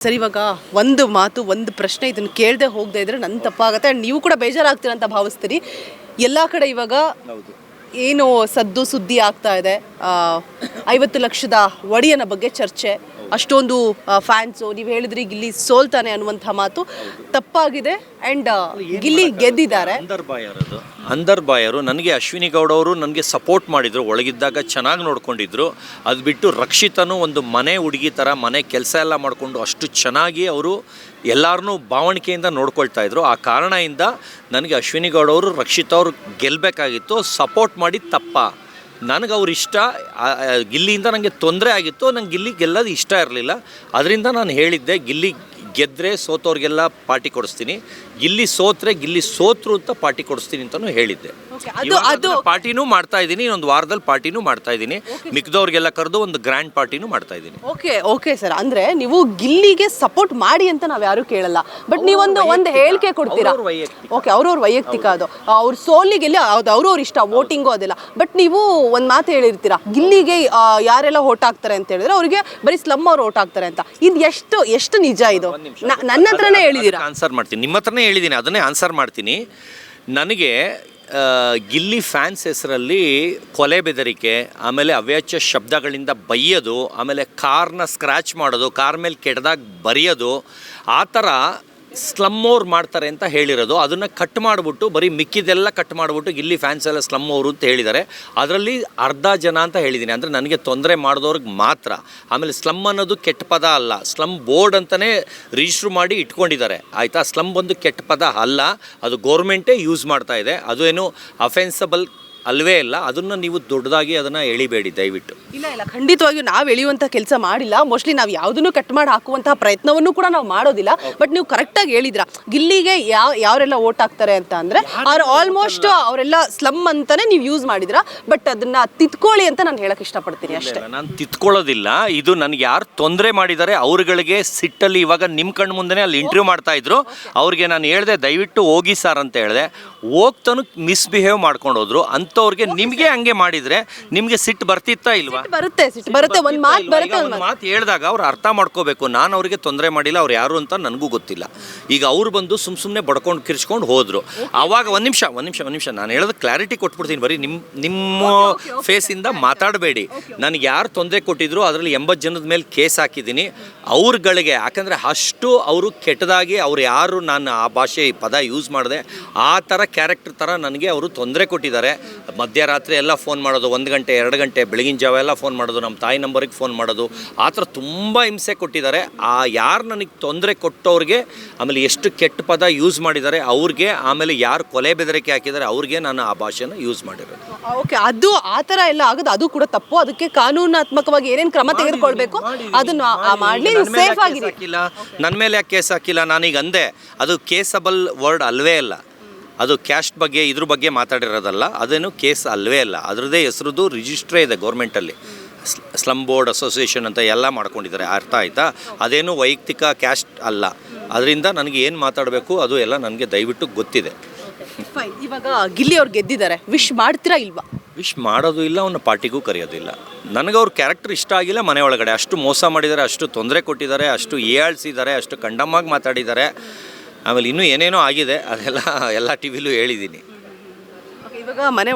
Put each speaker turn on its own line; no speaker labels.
ಸರಿ, ಇವಾಗ ಒಂದು ಮಾತು ಒಂದು ಪ್ರಶ್ನೆ ಇದನ್ನು ಕೇಳದೆ ಹೋಗದೆ ಇದ್ರೆ ನನ್ನ ತಪ್ಪಾಗುತ್ತೆ. ಆ್ಯಂಡ್ ನೀವು ಕೂಡ ಬೇಜಾರಾಗ್ತೀರ ಅಂತ ಭಾವಿಸ್ತೀರಿ. ಎಲ್ಲ ಕಡೆ ಇವಾಗ ಏನು ಸದ್ದು ಸುದ್ದಿ ಆಗ್ತಾ ಇದೆ, 50 ಲಕ್ಷದ ಒಡೆಯನ ಬಗ್ಗೆ ಚರ್ಚೆ, ಅಷ್ಟೊಂದು ಫ್ಯಾನ್ಸು. ನೀವು ಹೇಳಿದ್ರಿ ಗಿಲ್ಲಿ ಸೋಲ್ತಾನೆ ಅನ್ನುವಂಥ ಮಾತು ತಪ್ಪಾಗಿದೆ. ಆ್ಯಂಡ್ ಗಿಲ್ಲಿ ಗೆದ್ದಿದ್ದಾರೆ.
ಅಂದರ್ ಬಾಯರು ನನಗೆ ಅಶ್ವಿನಿ ಗೌಡ ಅವರು ನನಗೆ ಸಪೋರ್ಟ್ ಮಾಡಿದರು, ಒಳಗಿದ್ದಾಗ ಚೆನ್ನಾಗಿ ನೋಡ್ಕೊಂಡಿದ್ರು. ಅದು ಬಿಟ್ಟು ರಕ್ಷಿತನು ಒಂದು ಮನೆ ಹುಡುಗಿ ಥರ ಮನೆ ಕೆಲಸ ಎಲ್ಲ ಮಾಡಿಕೊಂಡು ಅಷ್ಟು ಚೆನ್ನಾಗಿ ಅವರು ಎಲ್ಲರನ್ನೂ ಭಾವಣಿಕೆಯಿಂದ ನೋಡ್ಕೊಳ್ತಾ ಇದ್ರು. ಆ ಕಾರಣದಿಂದ ನನಗೆ ಅಶ್ವಿನಿ ಗೌಡ ಅವರು ರಕ್ಷಿತ್ ಅವರು ಗೆಲ್ಲಬೇಕಾಗಿತ್ತು. ಸಪೋರ್ಟ್ ಮಾಡಿ ತಪ್ಪ, ನನಗೆ ಅವ್ರು ಇಷ್ಟ. ಗಿಲ್ಲಿಯಿಂದ ನನಗೆ ತೊಂದರೆ ಆಗಿತ್ತು, ನಂಗೆ ಗಿಲ್ಲಿ ಗೆಲ್ಲೋದು ಇಷ್ಟ ಇರಲಿಲ್ಲ. ಅದರಿಂದ ನಾನು ಹೇಳಿದ್ದೆ, ಗಿಲ್ಲಿ ಗೆದ್ದರೆ ಸೋತವ್ರಿಗೆಲ್ಲ ಪಾರ್ಟಿ ಕೊಡಿಸ್ತೀನಿ, ಗಿಲ್ಲಿ ಸೋತ್ರೆ ಗಿಲ್ಲಿ ಸೋತ್ರು ಅಂತ ಪಾರ್ಟಿ ಕೊಡಿಸ್ತೀನಿ ಅಂತಲೂ ಹೇಳಿದ್ದೆ. ಪಾರ್ಟಿನೂ ಮಾಡ್ತಾ ಇದ್ದೀನಿ, ಇನ್ನೊಂದು ವಾರದಲ್ಲಿ ಪಾರ್ಟಿನೂ ಮಾಡ್ತಾ ಇದ್ದೀನಿ. ಮಿಕ್ದವ್ರಿಗೆಲ್ಲ ಕರೆದು ಒಂದು ಗ್ರ್ಯಾಂಡ್ ಪಾರ್ಟಿನೂ ಮಾಡ್ತಾ ಇದ್ದೀನಿ.
ಓಕೆ ಸರ್, ಅಂದ್ರೆ ನೀವು ಗಿಲ್ಲಿಗೆ ಸಪೋರ್ಟ್ ಮಾಡಿ ಅಂತ ನಾವು ಯಾರು ಕೇಳಲ್ಲ, ಬಟ್ ನೀವೊಂದು ಹೇಳಿಕೆ ಕೊಡ್ತೀರಾ. ಓಕೆ, ಅವ್ರವ್ರ ವೈಯಕ್ತಿಕ, ಅದು ಅವ್ರ ಸೋಲಿಗೆ ಅವ್ರವ್ರ ಇಷ್ಟ, ವೋಟಿಂಗು ಅದೆಲ್ಲ. ಬಟ್ ನೀವು ಒಂದು ಮಾತು ಹೇಳಿರ್ತೀರಾ, ಗಿಲ್ಲಿಗೆ ಯಾರೆಲ್ಲ ಓಟ್ ಹಾಕ್ತಾರೆ ಅಂತ ಹೇಳಿದ್ರೆ ಅವ್ರಿಗೆ ಬರೀ ಸ್ಲಮ್ ಅವ್ರು ಓಟ್ ಹಾಕ್ತಾರೆ ಅಂತ. ಇದು ಎಷ್ಟು ನಿಜ? ಇದು ನನ್ನ ಹತ್ರನೇ ಹೇಳಿದ್ದೀರಾ?
ಆನ್ಸರ್ ಮಾಡ್ತೀನಿ, ನಿಮ್ಮ ಹತ್ರನೇ ಹೇಳಿದ್ದೀನಿ, ಅದನ್ನೇ ಆನ್ಸರ್ ಮಾಡ್ತೀನಿ. ನನಗೆ ಗಿಲ್ಲಿ ಫ್ಯಾನ್ಸ್ ಹೆಸರಲ್ಲಿ ಕೊಲೆ ಬೆದರಿಕೆ, ಆಮೇಲೆ ಅವ್ಯಾಚ್ಯ ಶಬ್ದಗಳಿಂದ ಬೈಯೋದು, ಆಮೇಲೆ ಕಾರ್ನ ಸ್ಕ್ರ್ಯಾಚ್ ಮಾಡೋದು, ಕಾರ್ ಮೇಲೆ ಕೆಟ್ಟದಾಗಿ ಬರೆಯೋದು, ಆ ಥರ ಸ್ಲಮ್ ಅವ್ರು ಮಾಡ್ತಾರೆ ಅಂತ ಹೇಳಿರೋದು. ಅದನ್ನು ಕಟ್ ಮಾಡಿಬಿಟ್ಟು ಬರೀ ಮಿಕ್ಕಿದೆಲ್ಲ ಕಟ್ ಮಾಡಿಬಿಟ್ಟು ಗಿಲ್ಲಿ ಫ್ಯಾನ್ಸ್ ಎಲ್ಲ ಸ್ಲಮ್ ಅವರು ಅಂತ ಹೇಳಿದ್ದಾರೆ. ಅದರಲ್ಲಿ ಅರ್ಧ ಜನ ಅಂತ ಹೇಳಿದ್ದೀನಿ, ಅಂದರೆ ನನಗೆ ತೊಂದರೆ ಮಾಡಿದವ್ರಿಗೆ ಮಾತ್ರ. ಆಮೇಲೆ ಸ್ಲಮ್ ಅನ್ನೋದು ಕೆಟ್ಟ ಪದ ಅಲ್ಲ, ಸ್ಲಮ್ ಬೋರ್ಡ್ ಅಂತಲೇ ರಿಜಿಸ್ಟ್ರ್ ಮಾಡಿ ಇಟ್ಕೊಂಡಿದ್ದಾರೆ, ಆಯಿತಾ. ಸ್ಲಮ್ ಒಂದು ಕೆಟ್ಟ ಪದ ಅಲ್ಲ, ಅದು ಗೌರ್ಮೆಂಟೇ ಯೂಸ್ ಮಾಡ್ತಾ ಇದೆ. ಅದು ಏನು ಅಫೆನ್ಸಬಲ್ ಅಲ್ವೇ ಇಲ್ಲ. ಅದನ್ನು ನೀವು ದೊಡ್ಡದಾಗಿ ಅದನ್ನು ಎಳಿಬೇಡಿ ದಯವಿಟ್ಟು.
ಇಲ್ಲ, ಖಂಡಿತವಾಗಿಯೂ ನಾವು ಎಳೆಯುವಂಥ ಕೆಲಸ ಮಾಡಿಲ್ಲ. ಮೋಸ್ಟ್ಲಿ ನಾವು ಯಾವುದನ್ನು ಕಟ್ ಮಾಡಿ ಹಾಕುವಂತಹ ಪ್ರಯತ್ನವನ್ನು ಕೂಡ ನಾವು ಮಾಡೋದಿಲ್ಲ. ಬಟ್ ನೀವು ಕರೆಕ್ಟಾಗಿ ಹೇಳಿದ್ರ, ಗಿಲ್ಲಿಗೆ ಯಾರೆಲ್ಲ ಓಟ್ ಹಾಕ್ತಾರೆ ಅಂತ ಅಂದರೆ ಅವ್ರು ಆಲ್ಮೋಸ್ಟ್ ಅವರೆಲ್ಲ ಸ್ಲಮ್ ಅಂತಾನೆ ನೀವು ಯೂಸ್ ಮಾಡಿದ್ರ. ಬಟ್ ಅದನ್ನ ತಿದ್ಕೊಳ್ಳಿ ಅಂತ ನಾನು ಹೇಳಕ್ ಇಷ್ಟಪಡ್ತೀನಿ ಅಷ್ಟೇ.
ನಾನು ತಿದ್ಕೊಳ್ಳೋದಿಲ್ಲ. ಇದು ನನಗೆ ಯಾರು ತೊಂದರೆ ಮಾಡಿದ್ದಾರೆ ಅವ್ರುಗಳಿಗೆ ಸಿಟ್ಟಲ್ಲಿ ಇವಾಗ ನಿಮ್ಮ ಕಣ್ಣು ಮುಂದೆ ಅಲ್ಲಿ ಇಂಟರ್ವ್ಯೂ ಮಾಡ್ತಾ ಇದ್ರು, ಅವ್ರಿಗೆ ನಾನು ಹೇಳಿದೆ ದಯವಿಟ್ಟು ಹೋಗಿ ಸರ್ ಅಂತ ಹೇಳಿದೆ. ಹೋಗ್ತಾನು ಮಿಸ್ಬಿಹೇವ್ ಮಾಡ್ಕೊಂಡು ಹೋದ್ರು. ಅಂಥವ್ರಿಗೆ ನಿಮಗೆ ಹಂಗೆ ಮಾಡಿದರೆ ನಿಮಗೆ ಸಿಟ್ಟು ಬರ್ತಿತ್ತಾ ಇಲ್ವಾ?
ಬರುತ್ತೆ, ಒಂದು
ಮಾತು ಹೇಳಿದಾಗ ಅವ್ರು ಅರ್ಥ ಮಾಡ್ಕೋಬೇಕು, ನಾನು ಅವ್ರಿಗೆ ತೊಂದರೆ ಮಾಡಿಲ್ಲ, ಅವ್ರು ಯಾರು ಅಂತ ನನಗೂ ಗೊತ್ತಿಲ್ಲ. ಈಗ ಅವ್ರು ಬಂದು ಸುಮ್ಮನೆ ಬಡ್ಕೊಂಡು ಕಿರ್ಚ್ಕೊಂಡು ಹೋದ್ರು. ಆವಾಗ ಒಂದು ನಿಮಿಷ ನಾನು ಹೇಳೋದು ಕ್ಲಾರಿಟಿ ಕೊಟ್ಬಿಡ್ತೀನಿ. ಬರೀ ನಿಮ್ಮ ಫೇಸಿಂದ ಮಾತಾಡಬೇಡಿ. ನನಗೆ ಯಾರು ತೊಂದರೆ ಕೊಟ್ಟಿದ್ರು ಅದರಲ್ಲಿ 80 ಜನದ ಮೇಲೆ ಕೇಸ್ ಹಾಕಿದ್ದೀನಿ ಅವ್ರುಗಳಿಗೆ. ಯಾಕಂದರೆ ಅಷ್ಟು ಅವರು ಕೆಟ್ಟದಾಗಿ ಅವ್ರು ಯಾರು ನಾನು ಆ ಭಾಷೆ ಪದ ಯೂಸ್ ಮಾಡಿದೆ ಆ ಥರ ಕ್ಯಾರೆಕ್ಟರ್ ಥರ ನನಗೆ ಅವರು ತೊಂದರೆ ಕೊಟ್ಟಿದ್ದಾರೆ. ಮಧ್ಯರಾತ್ರಿ ಎಲ್ಲ ಫೋನ್ ಮಾಡೋದು, 1 ಗಂಟೆ 2 ಗಂಟೆ ಬೆಳಗಿನ ಜಾವ ಎಲ್ಲ ಫೋನ್ ಮಾಡೋದು, ನಮ್ಮ ತಾಯಿ ನಂಬರಿಗೆ ಫೋನ್ ಮಾಡೋದು, ಆ ಥರ ತುಂಬ ಹಿಂಸೆ ಕೊಟ್ಟಿದ್ದಾರೆ. ಆ ಯಾರು ನನಗೆ ತೊಂದರೆ ಕೊಟ್ಟವ್ರಿಗೆ, ಆಮೇಲೆ ಎಷ್ಟು ಕೆಟ್ಟ ಪದ ಯೂಸ್ ಮಾಡಿದ್ದಾರೆ ಅವ್ರಿಗೆ, ಆಮೇಲೆ ಯಾರು ಕೊಲೆ ಬೆದರಿಕೆ ಹಾಕಿದ್ದಾರೆ ಅವ್ರಿಗೆ ನಾನು ಆ ಭಾಷೆನ ಯೂಸ್ ಮಾಡಿರೋದು.
ಓಕೆ, ಅದು ಆ ಥರ ಎಲ್ಲ ಆಗೋದು ಅದು ಕೂಡ ತಪ್ಪು. ಅದಕ್ಕೆ ಕಾನೂನಾತ್ಮಕವಾಗಿ ಏನೇನು ಕ್ರಮ ತೆಗೆದುಕೊಳ್ಬೇಕು ಅದನ್ನು ಮಾಡಲಿ. ಸೇಫ್ ಆಗಿಲ್ಲ,
ನನ್ನ ಮೇಲೆ ಯಾಕೆ ಕೇಸ್ ಹಾಕಿಲ್ಲ? ನಾನೀಗ ಅಂದೆ, ಅದು ಕೇಸಬಲ್ ವರ್ಡ್ ಅಲ್ವೇ ಅಲ್ಲ. ಅದು ಕ್ಯಾಸ್ಟ್ ಬಗ್ಗೆ ಇದ್ರ ಬಗ್ಗೆ ಮಾತಾಡಿರೋದಲ್ಲ, ಅದೇನು ಕೇಸ್ ಅಲ್ವೇ ಅಲ್ಲ. ಅದರದ್ದೇ ಹೆಸರದ್ದು ರಿಜಿಸ್ಟ್ರೇ ಇದೆ ಗೌರ್ಮೆಂಟಲ್ಲಿ, ಸ್ಲಮ್ ಬೋರ್ಡ್ ಅಸೋಸಿಯೇಷನ್ ಅಂತ ಎಲ್ಲ ಮಾಡ್ಕೊಂಡಿದ್ದಾರೆ, ಅರ್ಥ ಆಯಿತಾ? ಅದೇನು ವೈಯಕ್ತಿಕ ಕ್ಯಾಸ್ಟ್ ಅಲ್ಲ. ಅದರಿಂದ ನನಗೆ ಏನು ಮಾತಾಡಬೇಕು ಅದು ಎಲ್ಲ ನನಗೆ ದಯವಿಟ್ಟು ಗೊತ್ತಿದೆ.
ಇವಾಗ ಗಿಲ್ಲಿ ಅವ್ರು ಗೆದ್ದಿದ್ದಾರೆ, ವಿಶ್ ಮಾಡ್ತೀರಾ ಇಲ್ವಾ?
ವಿಶ್ ಮಾಡೋದು ಇಲ್ಲ, ಅವನ್ನ ಪಾರ್ಟಿಗೂ ಕರೆಯೋದಿಲ್ಲ. ನನಗೆ ಅವ್ರ ಕ್ಯಾರೆಕ್ಟರ್ ಇಷ್ಟ ಆಗಿಲ್ಲ. ಮನೆ ಒಳಗಡೆ ಅಷ್ಟು ಮೋಸ ಮಾಡಿದ್ದಾರೆ, ಅಷ್ಟು ತೊಂದರೆ ಕೊಟ್ಟಿದ್ದಾರೆ, ಅಷ್ಟು ಏಳ್ಸಿದ್ದಾರೆ, ಅಷ್ಟು ಕಂಡಮ್ಮಾಗಿ ಮಾತಾಡಿದ್ದಾರೆ. ಆಮೇಲೆ ಇನ್ನೂ ಏನೇನೋ ಆಗಿದೆ, ಅದೆಲ್ಲ ಎಲ್ಲ ಟಿ ವಿಲೂ ಹೇಳಿದ್ದೀನಿ.
ಇವಾಗ ಮನೆ